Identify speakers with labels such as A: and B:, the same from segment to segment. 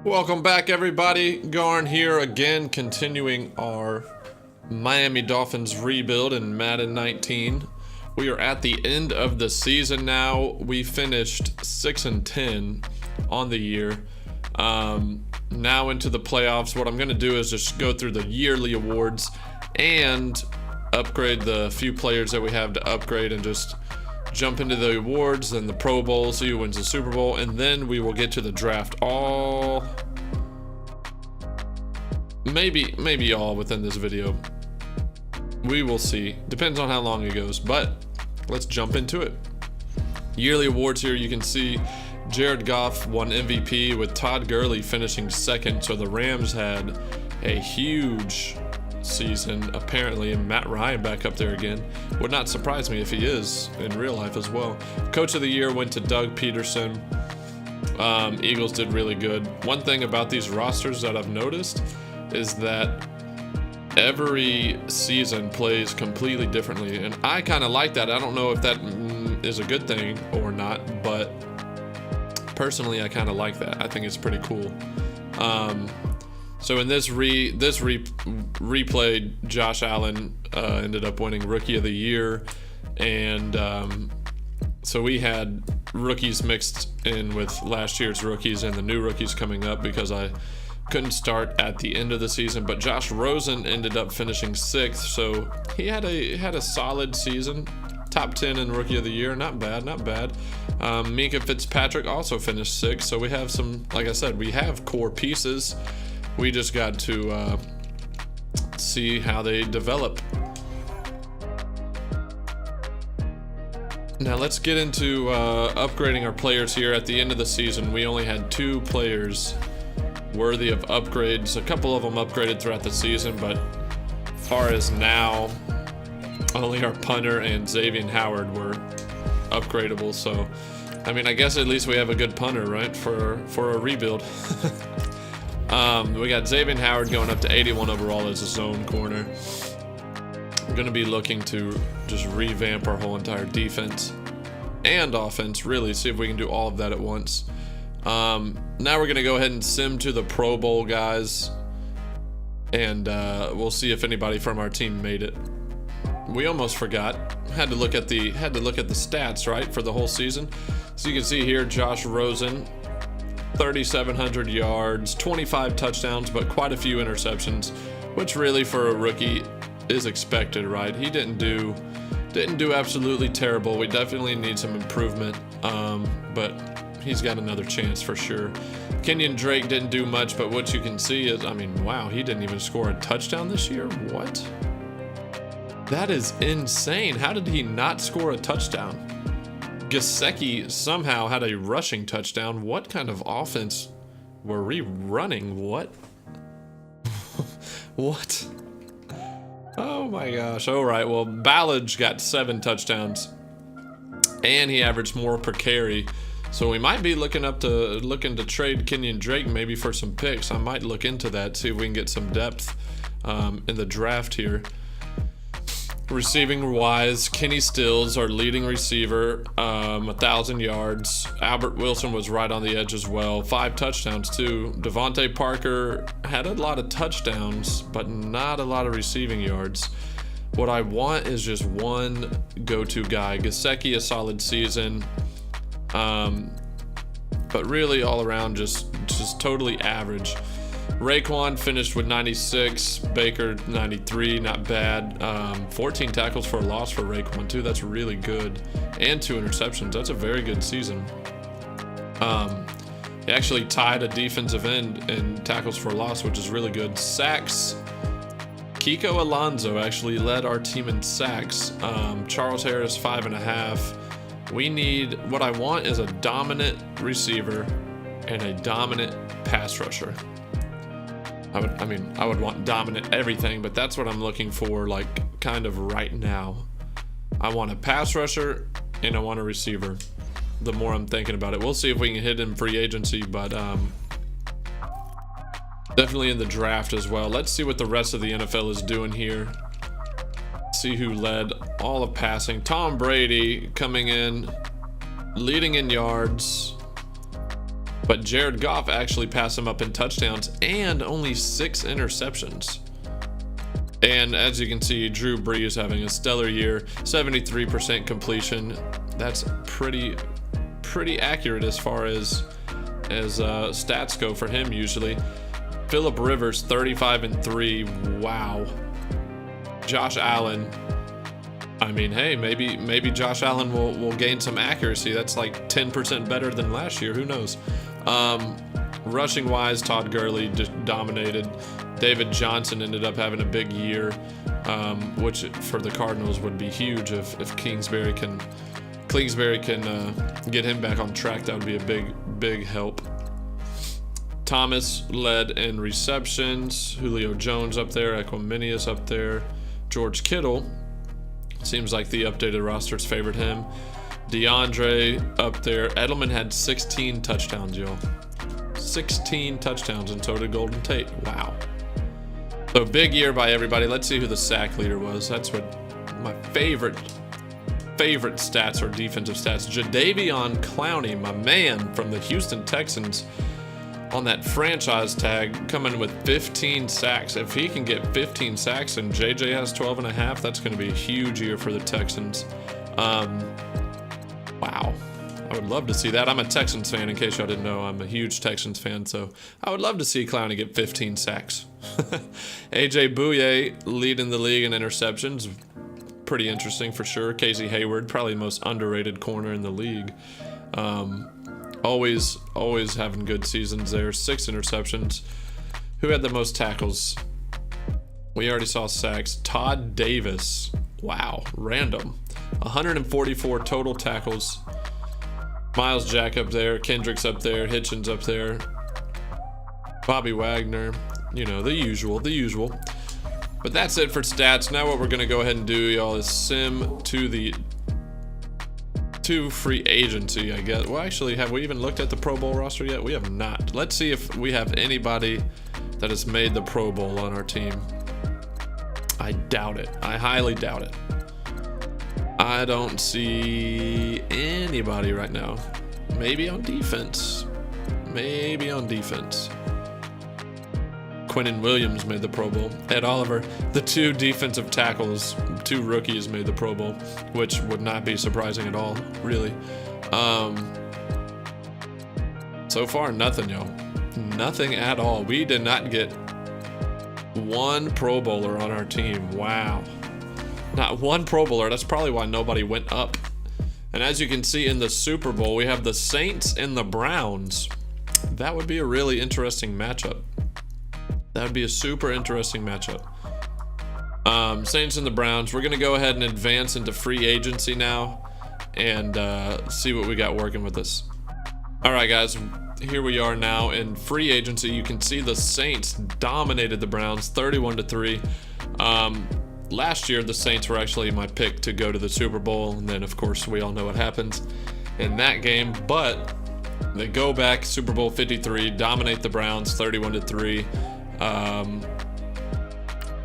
A: Welcome back, everybody. Garn here again, continuing our Miami Dolphins rebuild in Madden 19. We are at the end of the season now. We finished 6-10 on the year. Now into the playoffs. What I'm going to do is just go through the yearly awards and upgrade the few players that we have to upgrade and just jump into the awards and the Pro Bowl, see who wins the Super Bowl, and then we will get to the draft. Maybe all within this video. We will see. Depends on how long it goes, but let's jump into it. Yearly awards here, you can see Jared Goff won MVP with Todd Gurley finishing second, so the Rams had a huge season apparently, and Matt Ryan back up there again. Would not surprise me if he is in real life as well. Coach of the year went to Doug Peterson. Eagles did really good. One thing about these rosters that I've noticed is that every season plays completely differently, and I kind of like that. I don't know if that is a good thing or not, but personally I kind of like that. I think it's pretty cool. So in this replay, Josh Allen ended up winning Rookie of the Year, and so we had rookies mixed in with last year's rookies and the new rookies coming up because I couldn't start at the end of the season. But Josh Rosen ended up finishing sixth, so he had a solid season. Top 10 in Rookie of the Year, not bad. Minkah Fitzpatrick also finished sixth, so we have some, like I said, we have core pieces. We just got to see how they develop. Now let's get into upgrading our players here. At the end of the season, we only had 2 players worthy of upgrades. A couple of them upgraded throughout the season, but as far as now, only our punter and Xavier Howard were upgradable. So, I mean, I guess at least we have a good punter, right, for a rebuild. We got Xavier Howard going up to 81 overall as a zone corner. We're going to be looking to just revamp our whole entire defense and offense, really, see if we can do all of that at once. Now we're going to go ahead and sim to the Pro Bowl, guys, and we'll see if anybody from our team made it. We almost forgot. Had to look at the stats, right, for the whole season. So you can see here, Josh Rosen, 3,700 yards, 25 touchdowns, but quite a few interceptions, which really for a rookie is expected, right? He didn't do absolutely terrible. We definitely need some improvement, but he's got another chance for sure. Kenyon Drake didn't do much, but what you can see is, I mean, wow, he didn't even score a touchdown this year. What? That is insane. How did he not score a touchdown? Gesicki somehow had a rushing touchdown. What kind of offense were we running? What? What? Oh my gosh. All right. Well, Ballage got 7 touchdowns, and he averaged more per carry. So we might be looking to trade Kenyon Drake maybe for some picks. I might look into that, see if we can get some depth in the draft here. Receiving wise, Kenny Stills, our leading receiver, 1,000 yards. Albert Wilson was right on the edge as well. 5 touchdowns too. Devontae Parker had a lot of touchdowns, but not a lot of receiving yards. What I want is just one go-to guy. Gesicki, a solid season. But really all around just totally average. Raekwon finished with 96, Baker 93, not bad. 14 tackles for a loss for Raekwon too, that's really good. And 2 interceptions, that's a very good season. He actually tied a defensive end in tackles for a loss, which is really good. Sacks, Kiko Alonso actually led our team in sacks. Charles Harris, 5.5. What I want is a dominant receiver and a dominant pass rusher. I would want dominant everything, but that's what I'm looking for, like, kind of right now. I want a pass rusher and I want a receiver. The more I'm thinking about it, we'll see if we can hit in free agency, but definitely in the draft as well. Let's see what the rest of the NFL is doing here. See who led all of passing. Tom Brady coming in, leading in yards. But Jared Goff actually passed him up in touchdowns and only 6 interceptions. And as you can see, Drew Brees having a stellar year, 73% completion. That's pretty accurate as far as stats go for him usually. Phillip Rivers, 35-3. Wow. Josh Allen. I mean, hey, maybe Josh Allen will gain some accuracy. That's like 10% better than last year. Who knows? Rushing wise, Todd Gurley just dominated. David Johnson ended up having a big year, which for the Cardinals would be huge if Kingsbury can get him back on track. That would be a big help. Thomas led in receptions. Julio Jones up there. Equiminius up there. George Kittle. Seems like the updated rosters favored him. DeAndre up there. Edelman had 16 touchdowns, y'all. 16 touchdowns, and so did Golden Tate. Wow. So big year by everybody. Let's see who the sack leader was. That's what my favorite stats or defensive stats. Jadeveon Clowney, my man from the Houston Texans, on that franchise tag, coming with 15 sacks. If he can get 15 sacks and JJ has 12.5, that's going to be a huge year for the Texans. Wow. I would love to see that. I'm a Texans fan, in case y'all didn't know. I'm a huge Texans fan, so I would love to see Clowney get 15 sacks. AJ Bouye leading the league in interceptions. Pretty interesting for sure. Casey Hayward, probably the most underrated corner in the league. Always having good seasons there. 6 interceptions. Who had the most tackles? We already saw sacks. Todd Davis. Wow, random. 144 total tackles. Miles Jack up there. Kendricks up there. Hitchens up there. Bobby Wagner. You know, the usual. But that's it for stats. Now what we're going to go ahead and do, y'all, is sim to free agency, I guess. Well, actually, have we even looked at the Pro Bowl roster yet? We have not. Let's see if we have anybody that has made the Pro Bowl on our team. I doubt it. I highly doubt it. I don't see anybody right now. Maybe on defense. Quinnen Williams made the Pro Bowl. Ed Oliver, the 2 defensive tackles, 2 rookies made the Pro Bowl, which would not be surprising at all, really. So far, nothing, y'all. Nothing at all. We did not get 1 Pro Bowler on our team. Wow. Not 1 Pro Bowler. That's probably why nobody went up. And as you can see in the Super Bowl, we have the Saints and the Browns. That would be a really interesting matchup. That would be a super interesting matchup. Saints and the Browns. We're going to go ahead and advance into free agency now and see what we got working with us. All right, guys. Here we are now in free agency. You can see the Saints dominated the Browns 31-3. Last year, the Saints were actually my pick to go to the Super Bowl. And then, of course, we all know what happens in that game. But they go back, Super Bowl 53, dominate the Browns 31-3.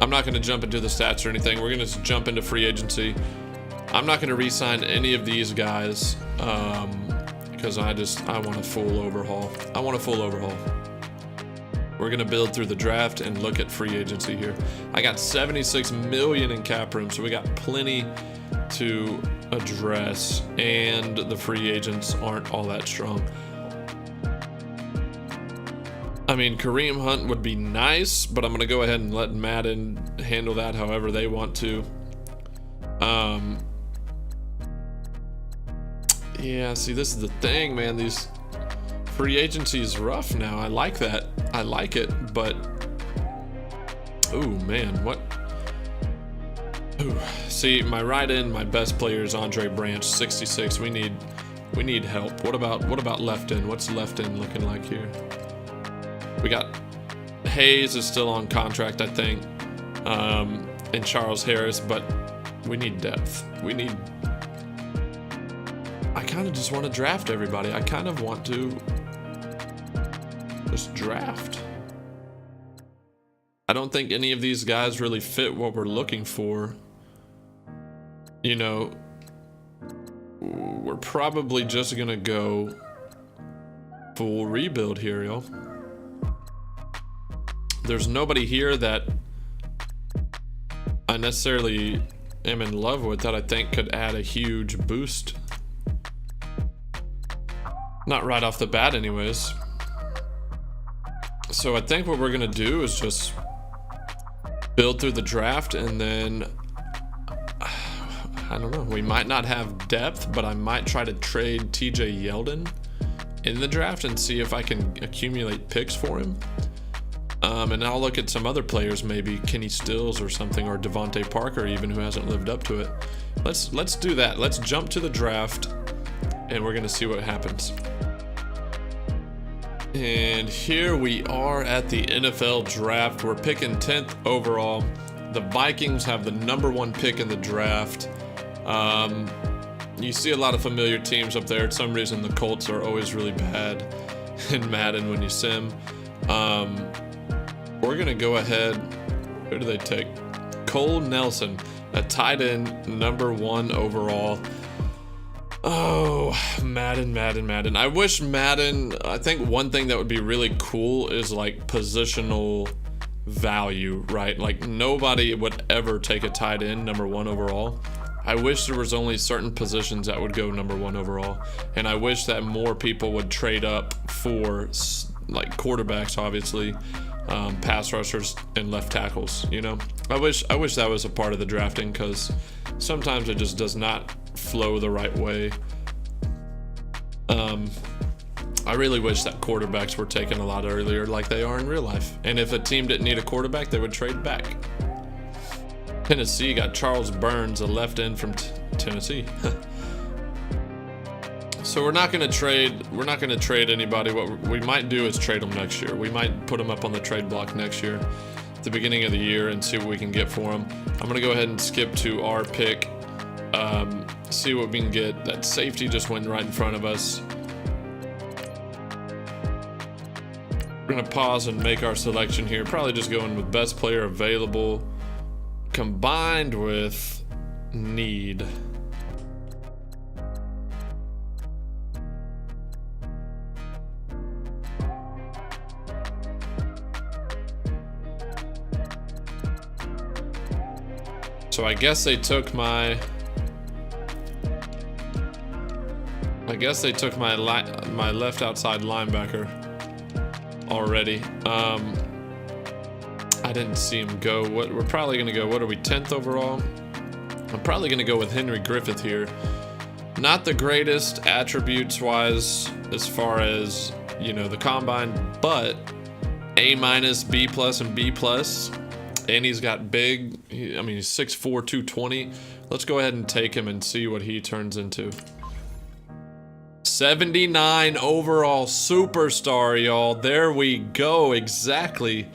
A: I'm not going to jump into the stats or anything. We're going to jump into free agency. I'm not going to re-sign any of these guys because I want a full overhaul. We're going to build through the draft and look at free agency here. I got $76 million in cap room, so we got plenty to address, and the free agents aren't all that strong. I mean, Kareem Hunt would be nice, but I'm going to go ahead and let Madden handle that however they want to. Yeah, see, this is the thing, man. These free agency is rough now. I like that. I like it, but... Ooh, man, what? Ooh. See, my right end, my best player is Andre Branch, 66. We need help. What about left end? What's left end looking like here? We got Hayes is still on contract, I think, and Charles Harris, but we need depth. I kind of just want to draft everybody. I kind of want to just draft. I don't think any of these guys really fit what we're looking for. You know, we're probably just going to go full rebuild here, y'all. There's nobody here that I necessarily am in love with that I think could add a huge boost. Not right off the bat anyways. So I think what we're gonna do is just build through the draft, and then I don't know, we might not have depth, but I might try to trade TJ Yeldon in the draft and see if I can accumulate picks for him. And I'll look at some other players, maybe Kenny Stills or something, or Devontae Parker even, who hasn't lived up to it. Let's do that. Let's jump to the draft, and we're gonna see what happens. And here we are at the NFL draft. We're picking 10th overall. The Vikings have the #1 pick in the draft. You see a lot of familiar teams up there. For some reason, the Colts are always really bad in Madden when you sim. We're gonna go ahead. Who do they take? Cole Nelson, a tight end, #1 overall. Oh, Madden. I wish Madden, I think one thing that would be really cool is like positional value, right? Like nobody would ever take a tight end #1 overall. I wish there was only certain positions that would go #1 overall. And I wish that more people would trade up for like quarterbacks, obviously, pass rushers and left tackles, you know? I wish that was a part of the drafting, because sometimes it just does not flow the right way. I really wish that quarterbacks were taken a lot earlier like they are in real life. And if a team didn't need a quarterback, they would trade back. Tennessee got Charles Burns, a left end from Tennessee. So we're not gonna trade anybody. What we might do is trade them next year. We might put them up on the trade block next year, at the beginning of the year, and see what we can get for them. I'm gonna go ahead and skip to our pick. See what we can get. That safety just went right in front of us. We're gonna pause and make our selection here. Probably just going with best player available combined with need. So I guess they took my my left outside linebacker already. I didn't see him go. We're probably gonna go, what are we, 10th overall? I'm probably gonna go with Henry Griffith here. Not the greatest attributes wise as far as, you know, the combine, but A-, B+, and B+. And he's got big, I mean, he's 6'4", 220. Let's go ahead and take him and see what he turns into. 79 overall superstar, y'all. There we go. Exactly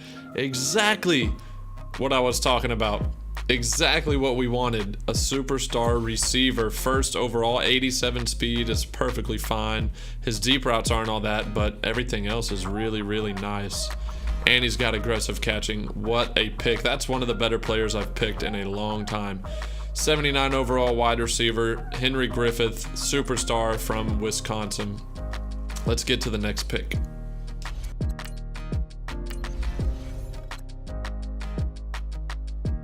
A: what I was talking about. Exactly what we wanted. A superstar receiver, first overall. 87 speed is perfectly fine. His deep routes aren't all that, but everything else is really nice. And he's got aggressive catching. What a pick. That's one of the better players I've picked in a long time. 79 overall wide receiver, Henry Griffith, superstar from Wisconsin. Let's get to the next pick.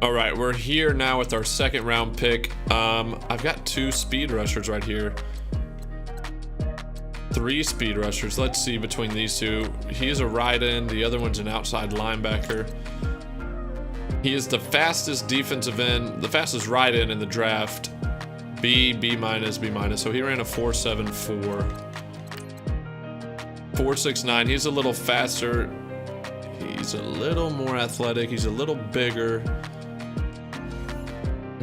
A: All right, we're here now with our second round pick. I've got 2 speed rushers right here. 3 speed rushers. Let's see between these two. He's a right end. The other one's an outside linebacker. He is the fastest defensive end, the fastest right end in the draft. B-. So he ran a 4.74. 4.69. He's a little faster. He's a little more athletic. He's a little bigger.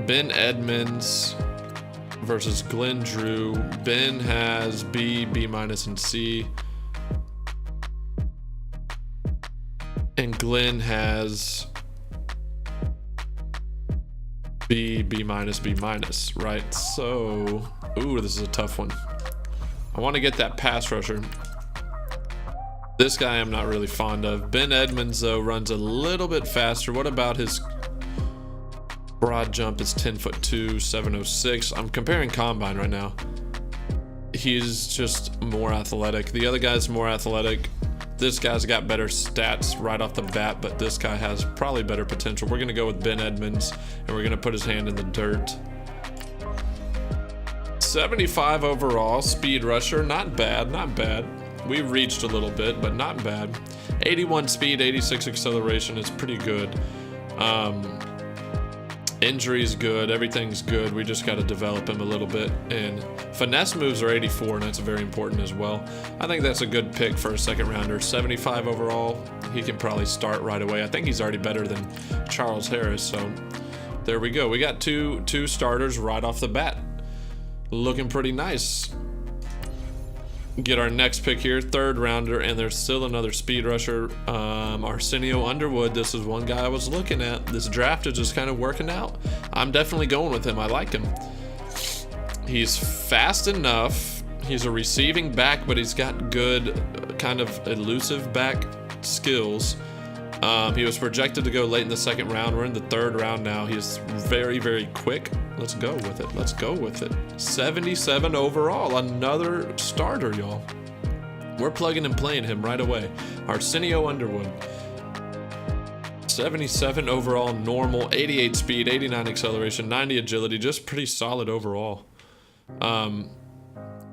A: Ben Edmonds versus Glenn Drew. Ben has B-, and C. And Glenn has B-, B-, right? So, ooh, this is a tough one. I want to get that pass rusher. This guy I'm not really fond of. Ben Edmonds, though, runs a little bit faster. What about his broad jump? Is 10'2", 706. I'm comparing combine right now. he's just more athletic. The other guy's more athletic. This guy's got better stats right off the bat, but this guy has probably better potential. We're going to go with Ben Edmonds, and we're going to put his hand in the dirt. 75 overall, speed rusher. Not bad, not bad. We reached a little bit, but not bad. 81 speed, 86 acceleration is pretty good. Injury's good, everything's good. We just got to develop him a little bit. And finesse moves are 84, and that's very important as well. I think that's a good pick for a second rounder. 75 overall, he can probably start right away. I think he's already better than Charles Harris, so there we go. We got two starters right off the bat. Looking pretty nice. Get our next pick here, third rounder, and there's still another speed rusher, Arsenio Underwood. This is one guy I was looking at. This draft is just kind of working out. I'm definitely going with him. I like him. He's fast enough. He's a receiving back, but he's got good kind of elusive back skills. He was projected to go late in the second round. We're in the third round now. He's very, very quick. Let's go with it. Let's go with it. 77 overall. Another starter, y'all. We're plugging and playing him right away. Arsenio Underwood. 77 overall, normal, 88 speed, 89 acceleration, 90 agility. Just pretty solid overall.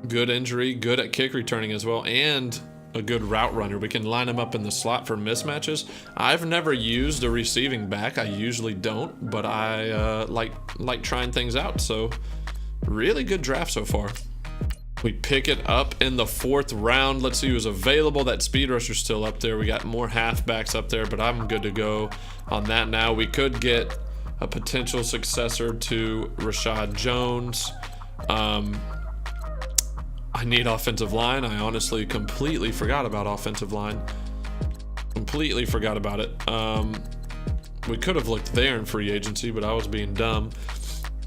A: Good injury, good at kick returning as well, and a good route runner. We can line him up in the slot for mismatches. I've never used a receiving back. I usually don't, but I like trying things out. So really good draft so far. We pick it up in the fourth round. Let's see who's available. That speed rusher's still up there. We got more halfbacks up there, but I'm good to go on that now. We could get a potential successor to Rashad Jones. I need offensive line. I honestly completely forgot about offensive line. Completely forgot about it. We could have looked there in free agency, but I was being dumb.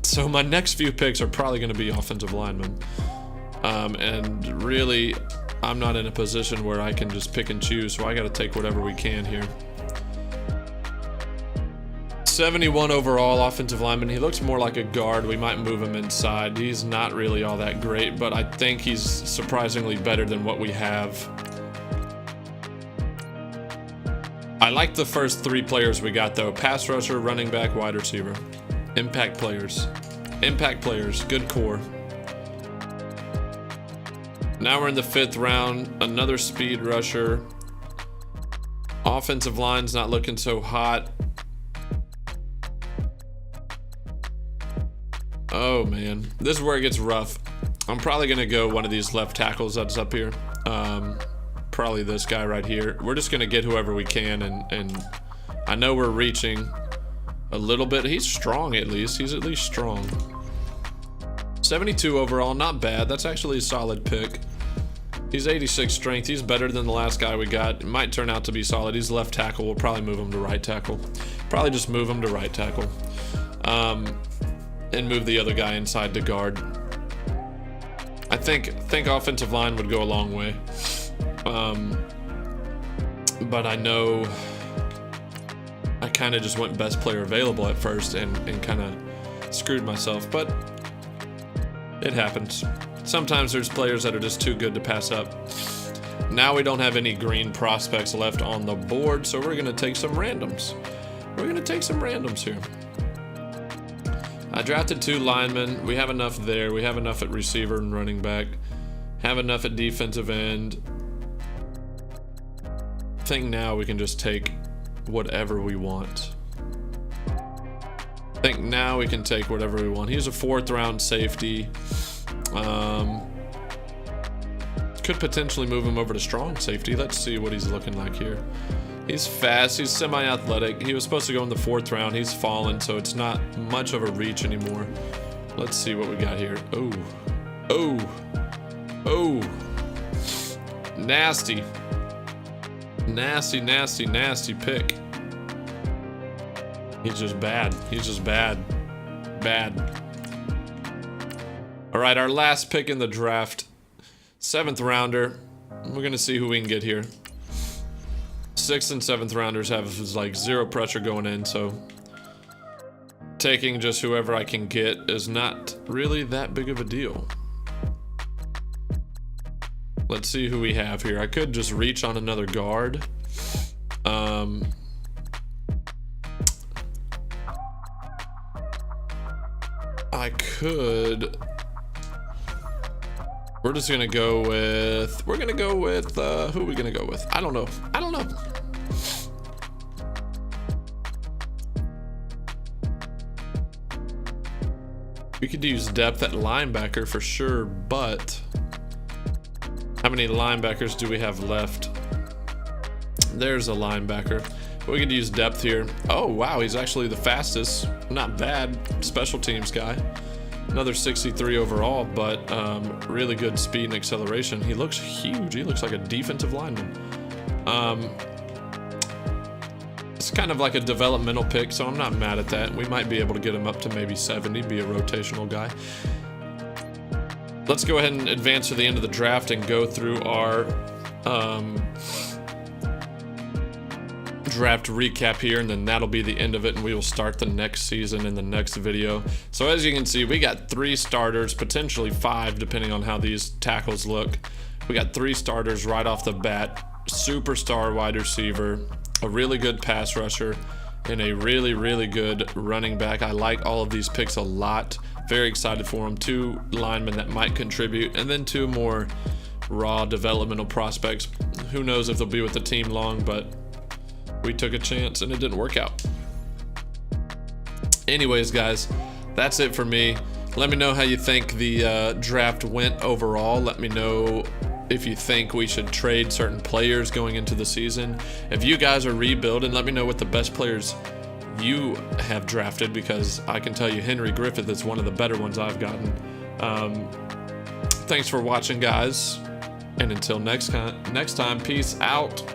A: So my next few picks are probably going to be offensive linemen. And really, I'm not in a position where I can just pick and choose, so I got to take whatever we can here. 71 overall offensive lineman. He looks more like a guard. We might move him inside. He's not really all that great, but I think he's surprisingly better than what we have. I like the first three players we got though. Pass rusher, running back, wide receiver. Impact players. Impact players. Good core. Now we're in the fifth round. Another speed rusher. Offensive line's not looking so hot. Oh man, this is where it gets rough. I'm probably gonna go one of these left tackles that's up here. Probably this guy right here. We're just gonna get whoever we can, and I know we're reaching a little bit. He's strong at least. He's at least strong. 72 overall, not bad. That's actually a solid pick. He's 86 strength. He's better than the last guy we got. It might turn out to be solid. He's left tackle. We'll probably move him to right tackle. Probably just move him to right tackle. And move the other guy inside to guard. I think offensive line would go a long way. But I know I kind of just went best player available at first and kind of screwed myself, but it happens. Sometimes there's players that are just too good to pass up. Now we don't have any green prospects left on the board, so we're going to take some randoms. We're going to take some randoms here. I drafted 2 linemen. We have enough there. We have enough at receiver and running back. Have enough at defensive end. I think now we can just take whatever we want. I think now we can take whatever we want. He's a 4th round safety. Could potentially move him over to strong safety. Let's see what he's looking like here. He's fast. He's semi-athletic. He was supposed to go in the 4th round. He's fallen, so it's not much of a reach anymore. Let's see what we got here. Oh. Oh. Oh. Nasty. Nasty, nasty, nasty pick. He's just bad. He's just bad. Bad. All right, our last pick in the draft. 7th rounder. We're going to see who we can get here. 6th and 7th rounders have like 0 pressure going in, so taking just whoever I can get is not really that big of a deal. Let's see who we have here. I could just reach on another guard. I could. We're just gonna go with. Who are we gonna go with? I don't know. We could use depth at linebacker for sure, but how many linebackers do we have left? There's a linebacker. We could use depth here. Oh, wow, he's actually the fastest. Not bad. Special teams guy. Another 63 overall, but really good speed and acceleration. He looks huge. He looks like a defensive lineman. It's kind of like a developmental pick, so I'm not mad at that. We might be able to get him up to maybe 70, be a rotational guy. Let's go ahead and advance to the end of the draft and go through our draft recap here, and then that'll be the end of it, and we will start the next season in the next video. So as you can see, we got 3 starters, potentially 5 depending on how these tackles look. We got 3 starters right off the bat. Superstar wide receiver, a really good pass rusher, and a really, really good running back. I like all of these picks a lot. Very excited for them. 2 linemen that might contribute, and then 2 more raw developmental prospects. Who knows if they'll be with the team long, but we took a chance and it didn't work out. Anyways, guys, that's it for me. Let me know how you think the draft went overall. Let me know if you think we should trade certain players going into the season. If you guys are rebuilding, let me know what the best players you have drafted, because I can tell you Henry Griffith is one of the better ones I've gotten. Thanks for watching, guys, and until next time, peace out.